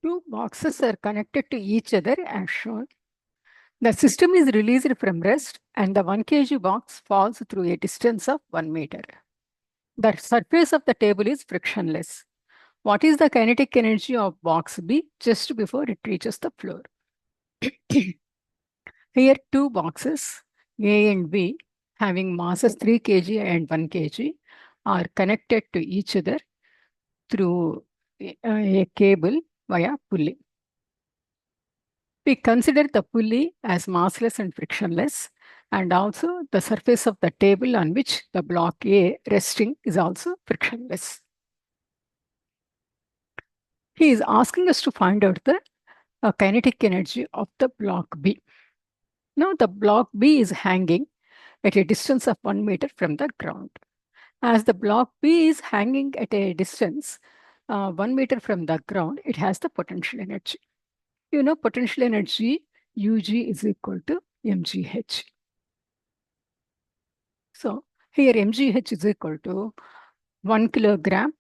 Two boxes are connected to each other as shown. The system is released from rest and the 1 kg box falls through a distance of 1 meter. The surface of the table is frictionless. What is the kinetic energy of box B just before it reaches the floor? Here, two boxes, A and B, having masses 3 kg and 1 kg, are connected to each other through a cable via pulley. We consider the pulley as massless and frictionless, and also the surface of the table on which the block A resting is also frictionless. He is asking us to find out the kinetic energy of the block B. Now the block B is hanging at a distance of 1 meter from the ground. As the block B is hanging at a distance 1 meter from the ground, it has the potential energy. You know, potential energy Ug is equal to mgh. So here mgh is equal to 1 kilogram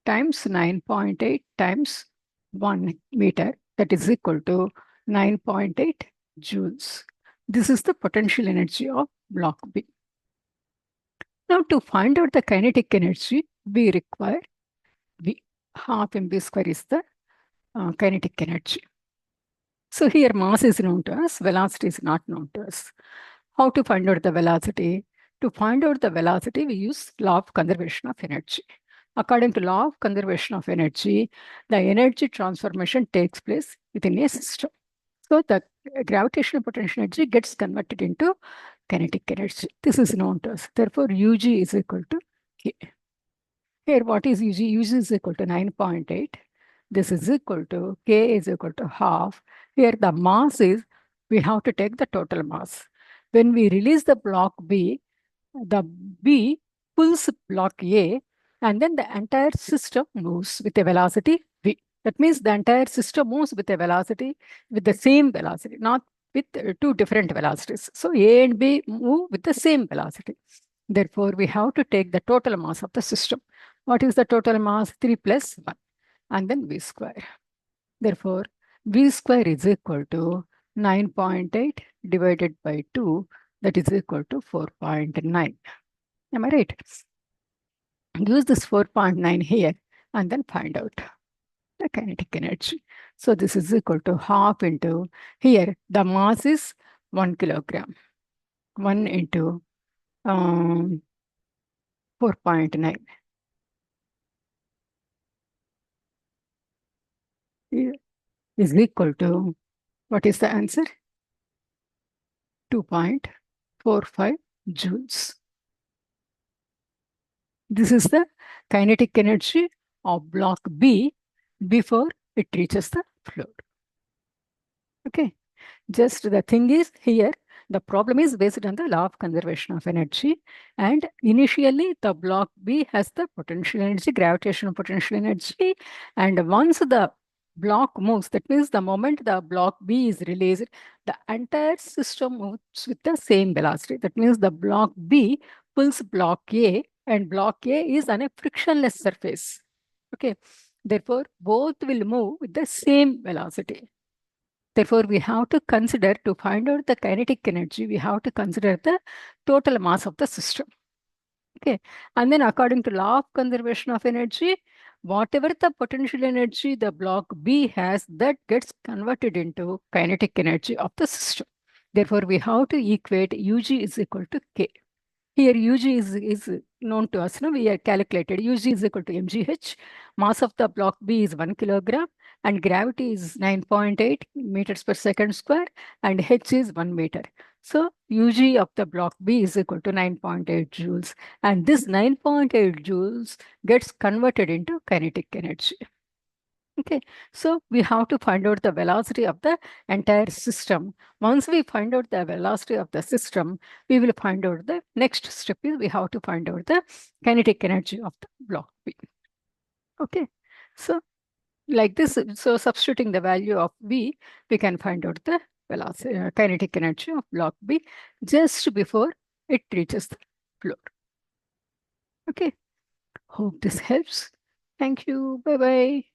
times 9.8 times 1 meter, that is equal to 9.8 joules. This is the potential energy of block B. Now to find out the kinetic energy, we require V. Half mv square is the kinetic energy. So here mass is known to us, velocity is not known to us. How to find out the velocity? To find out the velocity, we use law of conservation of energy. According to law of conservation of energy, the energy transformation takes place within a system. So the gravitational potential energy gets converted into kinetic energy. This is known to us. Therefore, Ug is equal to K. Here, what is Ug? Ug is equal to 9.8. This is equal to K is equal to half. Here, the mass is, we have to take the total mass. When we release the block B, the B pulls block A, and then the entire system moves with a velocity V. That means the entire system moves with a velocity, with the same velocity, not with two different velocities. So A and B move with the same velocity. Therefore, we have to take the total mass of the system. What is the total mass? 3 plus 1, and then V square. Therefore, V square is equal to 9.8 divided by 2, that is equal to 4.9. Am I right? Use this 4.9 here and then find out the kinetic energy. So this is equal to half into, here the mass is 1 kilogram. 1 into 4.9. Is equal to, what is the answer? 2.45 joules. This is the kinetic energy of block B before it reaches the floor. Okay, just the thing is here, the problem is based on the law of conservation of energy. And initially, the block B has the potential energy, gravitational potential energy. And once the block moves, that means the moment the block B is released, the entire system moves with the same velocity. That means the block B pulls block A, and block A is on a frictionless surface. Okay, therefore, both will move with the same velocity. Therefore, we have to consider, to find out the kinetic energy, we have to consider the total mass of the system. Okay, and then according to law of conservation of energy, whatever the potential energy the block B has, that gets converted into kinetic energy of the system. Therefore, we have to equate Ug is equal to K. Here Ug is known to us. No? We have calculated Ug is equal to mgh. Mass of the block B is 1 kilogram and gravity is 9.8 meters per second square and h is 1 meter. So Ug of the block B is equal to 9.8 joules, and this 9.8 joules gets converted into kinetic energy. Okay, so we have to find out the velocity of the entire system. Once we find out the velocity of the system, we will find out the next step is we have to find out the kinetic energy of the block B. Okay, so like this, so substituting the value of V, we can find out the velocity, kinetic energy of block B just before it reaches the floor. Okay, hope this helps. Thank you. Bye-bye.